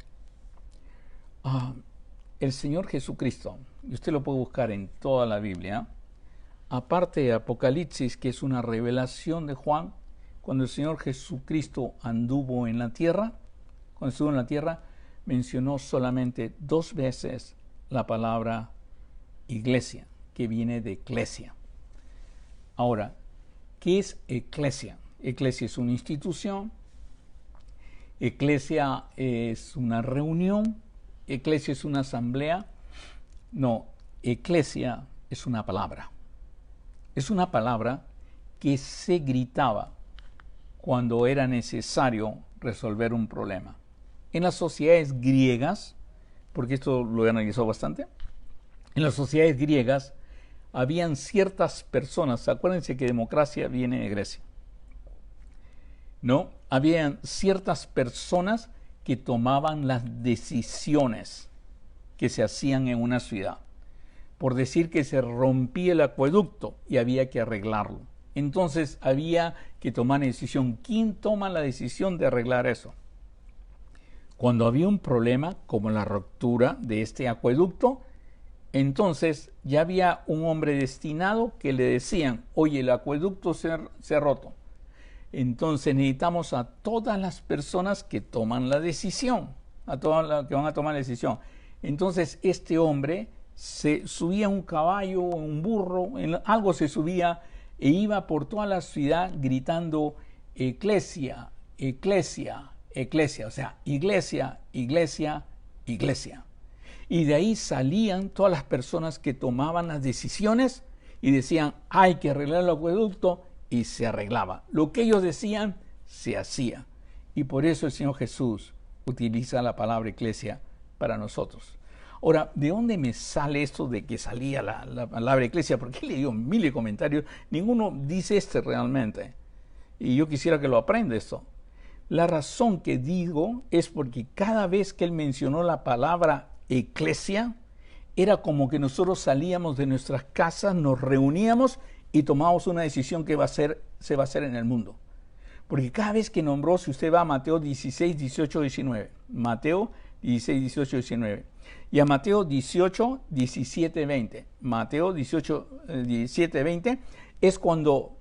Speaker 1: El Señor Jesucristo, y usted lo puede buscar en toda la Biblia, aparte de Apocalipsis, que es una revelación de Juan, cuando el Señor Jesucristo anduvo en la tierra, cuando estuvo en la tierra, mencionó solamente 2 veces la palabra iglesia, que viene de eclesia. Ahora, ¿qué es eclesia? Eclesia es una institución, eclesia es una reunión, eclesia es una asamblea. No, eclesia es una palabra. Es una palabra que se gritaba cuando era necesario resolver un problema. En las sociedades griegas, porque esto lo he analizado bastante, en las sociedades griegas habían ciertas personas, acuérdense que democracia viene de Grecia, ¿no? Habían ciertas personas que tomaban las decisiones que se hacían en una ciudad. Por decir que se rompía el acueducto y había que arreglarlo. Entonces había que tomar una decisión. ¿Quién toma la decisión de arreglar eso? Cuando había un problema, como la ruptura de este acueducto, entonces ya había un hombre destinado que le decían, oye, el acueducto se ha roto. Entonces necesitamos a todas las personas que toman la decisión, a todas las que van a tomar la decisión. Entonces este hombre se subía a un caballo, un burro, en algo se subía e iba por toda la ciudad gritando eclesia, eclesia, eclesia, o sea, iglesia, iglesia, iglesia. Y de ahí salían todas las personas que tomaban las decisiones y decían, hay que arreglar el acueducto, y se arreglaba. Lo que ellos decían, se hacía. Y por eso el Señor Jesús utiliza la palabra eclesia para nosotros. Ahora, ¿de dónde me sale esto de que salía la palabra eclesia? Porque le dio miles de comentarios. Ninguno dice realmente. Y yo quisiera que lo aprenda esto. La razón que digo es porque cada vez que él mencionó la palabra eclesia, era como que nosotros salíamos de nuestras casas, nos reuníamos y tomamos una decisión que se va a hacer en el mundo. Porque cada vez que nombró, si usted va a Mateo 16, 18, 19, Mateo 16, 18, 19, y a Mateo 18, 17, 20, Mateo 18, 17, 20, es cuando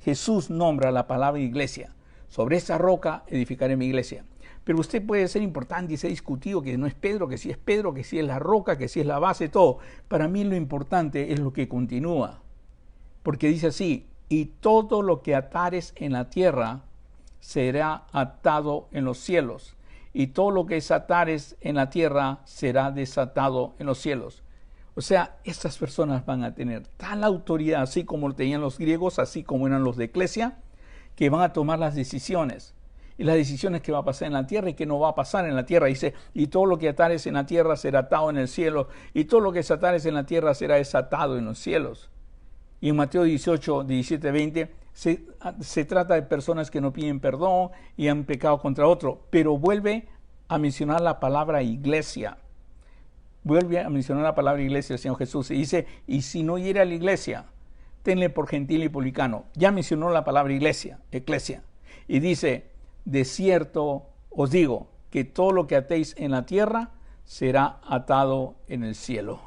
Speaker 1: Jesús nombra la palabra iglesia. Sobre esa roca edificaré mi iglesia. Pero usted puede ser importante y se ha discutido que no es Pedro, que sí es Pedro, que sí es la roca, que sí es la base, todo. Para mí lo importante es lo que continúa. Porque dice así, y todo lo que atares en la tierra será atado en los cielos, y todo lo que desatares en la tierra será desatado en los cielos. O sea, estas personas van a tener tal autoridad, así como lo tenían los griegos, así como eran los de Eclesia, que van a tomar las decisiones. Y las decisiones que va a pasar en la tierra y que no va a pasar en la tierra. Dice, y todo lo que atares en la tierra será atado en el cielo, y todo lo que desatares en la tierra será desatado en los cielos. Y en Mateo 18, 17, 20, se trata de personas que no piden perdón y han pecado contra otro, pero vuelve a mencionar la palabra iglesia. Vuelve a mencionar la palabra iglesia el Señor Jesús y dice, y si no hiere a la iglesia, tenle por gentil y publicano. Ya mencionó la palabra iglesia, eclesia. Y dice, de cierto os digo, que todo lo que atéis en la tierra será atado en el cielo.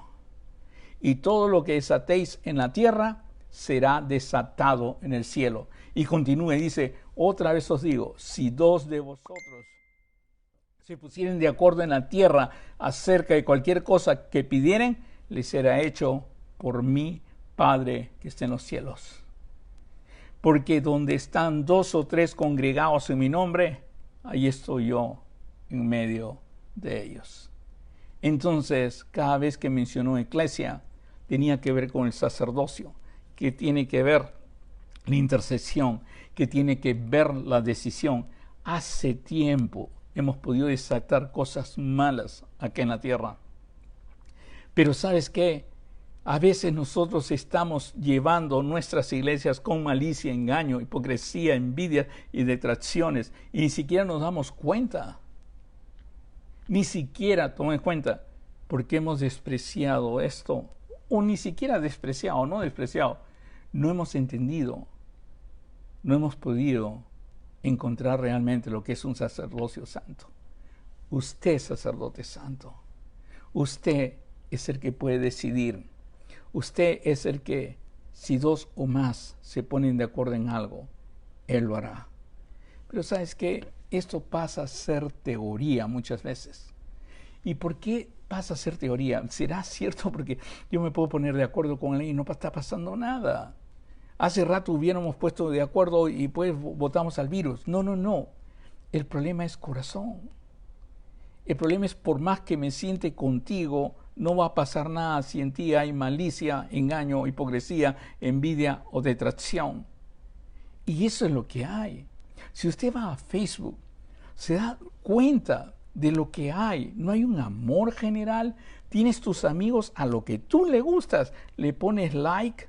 Speaker 1: Y todo lo que desatéis en la tierra será desatado en el cielo. Y continúa y dice, otra vez os digo, si 2 de vosotros se pusieren de acuerdo en la tierra acerca de cualquier cosa que pidieren, les será hecho por mi Padre que está en los cielos. porque donde están 2 o 3 congregados en mi nombre, ahí estoy yo en medio de ellos. Entonces, cada vez que mencionó iglesia, tenía que ver con el sacerdocio, que tiene que ver la intercesión, que tiene que ver la decisión. Hace tiempo hemos podido desatar cosas malas acá en la tierra. Pero ¿sabes qué? A veces nosotros estamos llevando nuestras iglesias con malicia, engaño, hipocresía, envidia y detracciones, y ni siquiera nos damos cuenta. Ni siquiera tomen cuenta porque hemos despreciado esto, o ni siquiera despreciado, no despreciado, no hemos entendido, no hemos podido encontrar realmente lo que es un sacerdocio santo. Usted es sacerdote santo. Usted es el que puede decidir. Usted es el que, si 2 o más se ponen de acuerdo en algo, Él lo hará. Pero ¿sabes qué? Esto pasa a ser teoría muchas veces. ¿Y por qué pasa a ser teoría? ¿Será cierto? Porque yo me puedo poner de acuerdo con él y no está pasando nada. Hace rato hubiéramos puesto de acuerdo y pues votamos al virus. No. El problema es corazón. El problema es, por más que me siente contigo, no va a pasar nada si en ti hay malicia, engaño, hipocresía, envidia o detracción. Y eso es lo que hay. Si usted va a Facebook, se da cuenta de lo que hay. No hay un amor general. Tienes tus amigos a lo que tú le gustas, le pones like.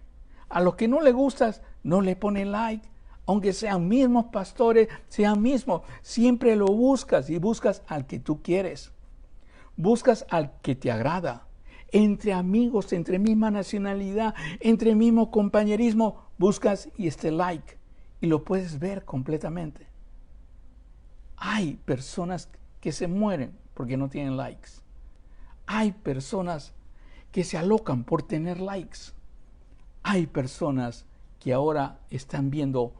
Speaker 1: A los que no le gustas, no le pones like. Aunque sean mismos pastores, sean mismos, siempre lo buscas y buscas al que tú quieres. Buscas al que te agrada. Entre amigos, entre misma nacionalidad, entre mismo compañerismo, buscas y like. Y lo puedes ver completamente. Hay personas que se mueren porque no tienen likes. Hay personas que se alocan por tener likes. Hay personas que ahora están viendo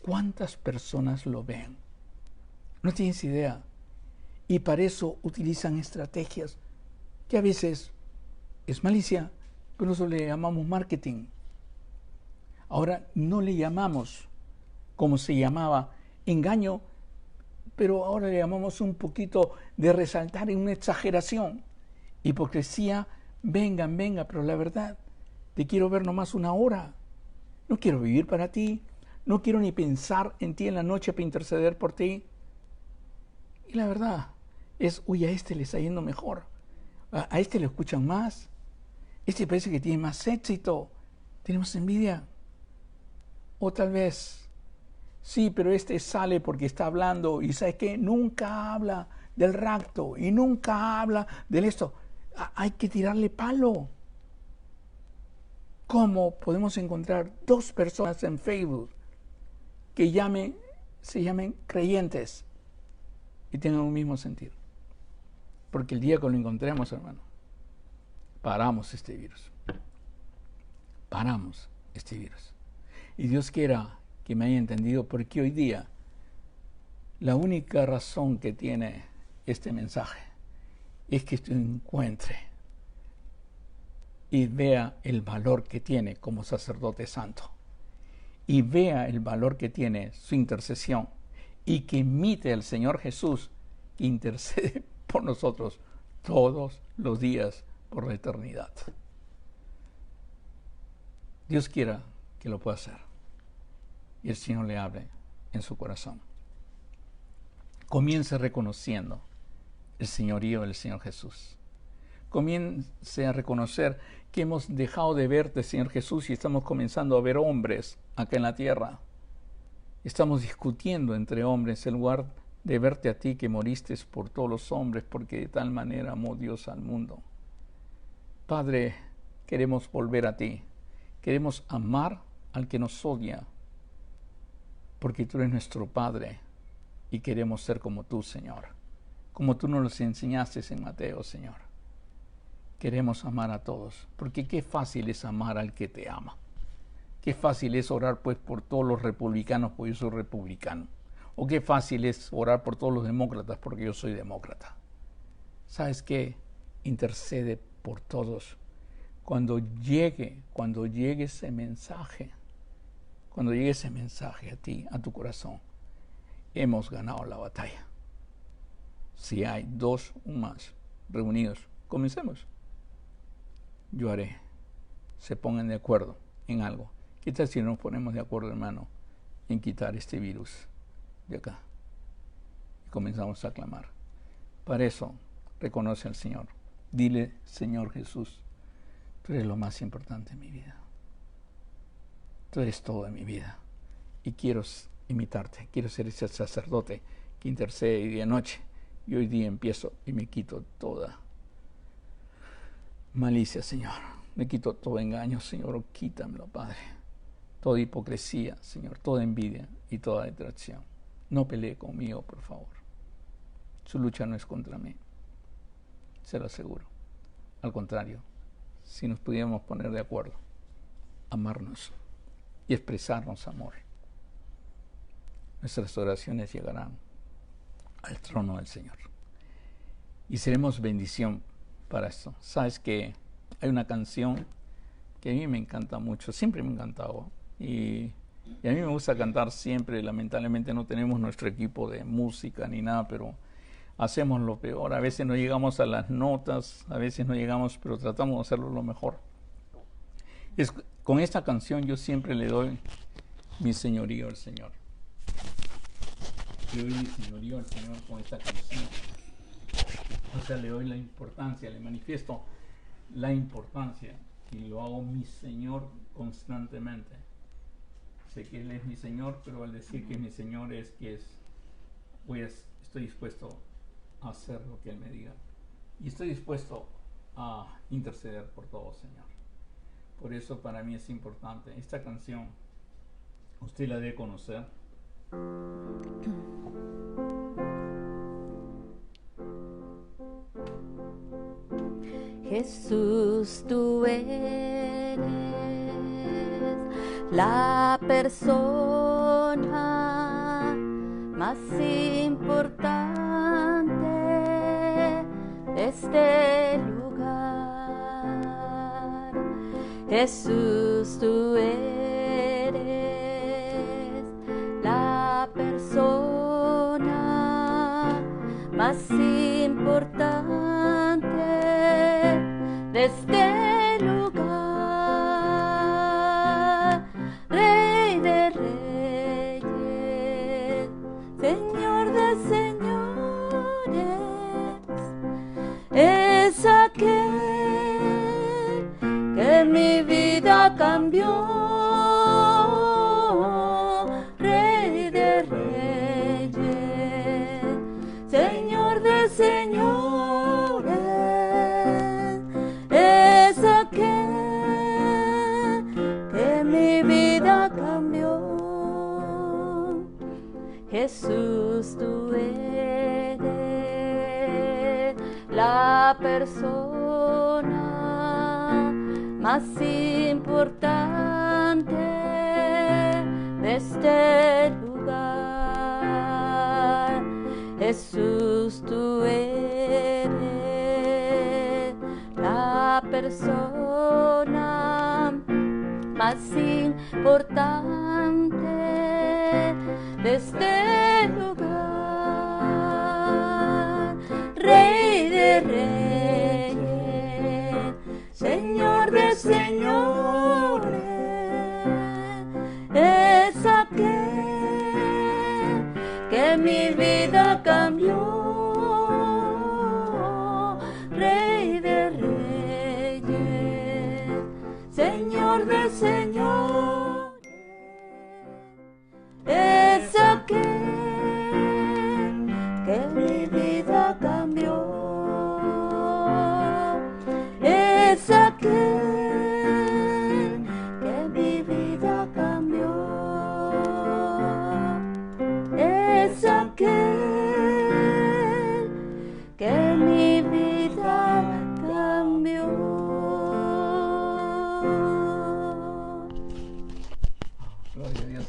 Speaker 1: cuántas personas lo ven. No tienes idea. Y para eso utilizan estrategias que a veces es malicia, pero nosotros le llamamos marketing. Ahora no le llamamos como se llamaba engaño, pero ahora le llamamos un poquito de resaltar en una exageración. Hipocresía, venga, pero la verdad, te quiero ver nomás 1 hora. No quiero vivir para ti. No quiero ni pensar en ti en la noche para interceder por ti. Y la verdad es, uy, a este le está yendo mejor. A este le escuchan más. Este parece que tiene más éxito. Tenemos envidia. O tal vez, sí, pero este sale porque está hablando y ¿sabes qué? Nunca habla del rapto y nunca habla de esto. Hay que tirarle palo. ¿Cómo podemos encontrar 2 personas en Facebook que se llamen creyentes y tengan un mismo sentir? Porque el día que lo encontremos, hermano, paramos este virus. Paramos este virus. Y Dios quiera que me haya entendido, porque hoy día la única razón que tiene este mensaje es que usted encuentre y vea el valor que tiene como sacerdote santo, y vea el valor que tiene su intercesión, y que imite al Señor Jesús, que intercede por nosotros todos los días por la eternidad. Dios quiera que lo pueda hacer y el Señor le hable en su corazón. Comience reconociendo el señorío del Señor Jesús. Comience a reconocer que hemos dejado de verte, Señor Jesús, y estamos comenzando a ver hombres acá en la tierra. Estamos discutiendo entre hombres en lugar de verte a ti, que moriste por todos los hombres, porque de tal manera amó Dios al mundo. Padre, queremos volver a ti. Queremos amar al que nos odia, porque tú eres nuestro Padre y queremos ser como tú, Señor. Como tú nos lo enseñaste en Mateo, Señor. Queremos amar a todos, porque qué fácil es amar al que te ama. Qué fácil es orar pues por todos los republicanos, porque yo soy republicano. O qué fácil es orar por todos los demócratas, porque yo soy demócrata. ¿Sabes qué? Intercede por todos. Cuando llegue ese mensaje, cuando llegue ese mensaje a ti, a tu corazón, hemos ganado la batalla. Si hay 2 o más reunidos, comencemos. Yo haré. Se pongan de acuerdo en algo. ¿Qué tal si nos ponemos de acuerdo, hermano, en quitar este virus de acá? Y comenzamos a clamar. Para eso, reconoce al Señor. Dile, Señor Jesús, tú eres lo más importante en mi vida. Tú eres todo en mi vida. Y quiero imitarte. Quiero ser ese sacerdote que intercede día y noche. Y hoy día empiezo y me quito toda malicia, Señor. Me quito todo engaño, Señor. Quítamelo, Padre. Toda hipocresía, Señor. Toda envidia y toda detracción. No pelee conmigo, por favor. Su lucha no es contra mí. Se lo aseguro. Al contrario, si nos pudiéramos poner de acuerdo, amarnos y expresarnos amor, nuestras oraciones llegarán al trono del Señor y seremos bendición para esto. Sabes que hay una canción que a mí me encanta mucho, siempre me ha encantado, y a mí me gusta cantar siempre. Lamentablemente no tenemos nuestro equipo de música ni nada, pero hacemos lo peor. A veces no llegamos a las notas, a veces no llegamos, pero tratamos de hacerlo lo mejor. Con esta canción yo siempre le doy mi señorío al Señor. Le doy mi señorío al Señor con esta canción. O sea, le doy la importancia, le manifiesto la importancia y lo hago mi Señor constantemente. Sé que Él es mi Señor, pero al decir que es mi Señor es que estoy dispuesto a hacer lo que Él me diga. Y estoy dispuesto a interceder por todo, Señor. Por eso para mí es importante. Esta canción, usted la debe conocer.
Speaker 2: Jesús, tú eres la persona más importante de este lugar. Jesús, tú eres la persona más importante de este lugar. Rey de reyes, Señor de señores, es aquel que mi vida cambió. Rey de reyes, Señor de señores, es aquel que mi vida cambió. Jesús, tú eres la persona más importante de este lugar. Jesús, tú eres la persona más importante de este lugar. Rey de reyes, Señor de señores, es aquel que mi vida cambió. Rey de reyes, Señor de señores, es aquel que mi vida cambió. Es aquel que mi vida cambió. Es aquel que mi vida cambió.
Speaker 1: Gloria a Dios.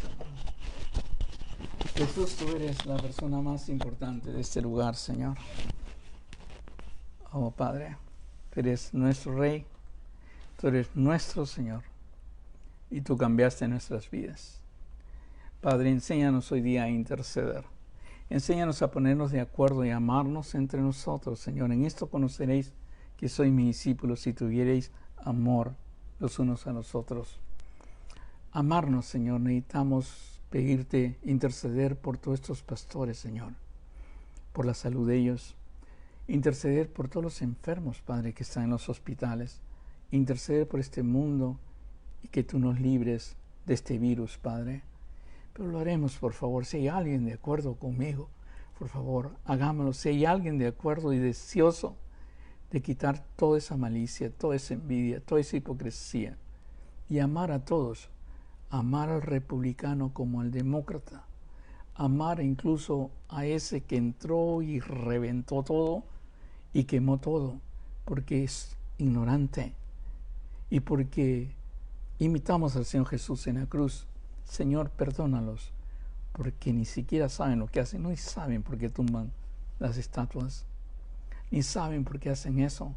Speaker 1: Jesús, tú eres la persona más importante de este lugar, Señor. Oh Padre, tú eres nuestro Rey, tú eres nuestro Señor y tú cambiaste nuestras vidas. Padre, enséñanos hoy día a interceder. Enséñanos a ponernos de acuerdo y a amarnos entre nosotros, Señor. En esto conoceréis que sois mis discípulos si tuviereis amor los unos a los otros. Amarnos, Señor. Necesitamos pedirte interceder por todos estos pastores, Señor, por la salud de ellos. Interceder por todos los enfermos, Padre, que están en los hospitales. Interceder por este mundo y que tú nos libres de este virus, Padre. Pero lo haremos, por favor. Si hay alguien de acuerdo conmigo, por favor, hagámoslo. Si hay alguien de acuerdo y deseoso de quitar toda esa malicia, toda esa envidia, toda esa hipocresía y amar a todos, amar al republicano como al demócrata, amar incluso a ese que entró y reventó todo y quemó todo porque es ignorante y porque imitamos al Señor Jesús en la cruz. Señor, perdónalos, porque ni siquiera saben lo que hacen, no saben por qué tumban las estatuas, ni saben por qué hacen eso.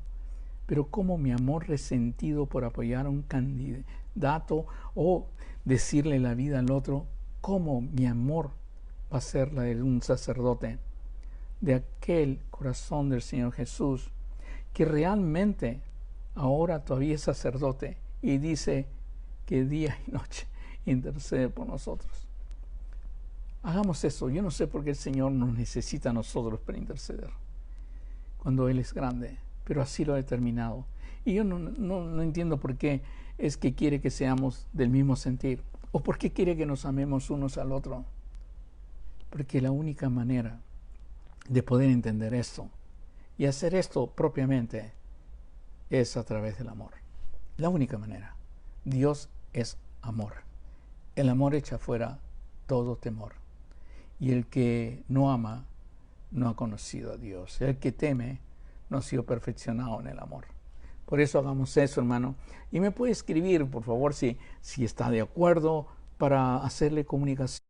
Speaker 1: Pero como mi amor resentido por apoyar a un candidato o decirle la vida al otro, cómo mi amor va a ser la de un sacerdote, de aquel corazón del Señor Jesús, que realmente ahora todavía es sacerdote y dice que día y noche intercede por nosotros. Hagamos eso. Yo no sé por qué el Señor nos necesita a nosotros para interceder cuando Él es grande, pero así lo ha determinado. Y yo no entiendo por qué es que quiere que seamos del mismo sentir o por qué quiere que nos amemos unos al otro. Porque la única manera de poder entender esto y hacer esto propiamente es a través del amor. La única manera. Dios es amor. El amor echa fuera todo temor. Y el que no ama no ha conocido a Dios. El que teme no ha sido perfeccionado en el amor. Por eso hagamos eso, hermano. Y me puede escribir, por favor, si está de acuerdo, para hacerle comunicación.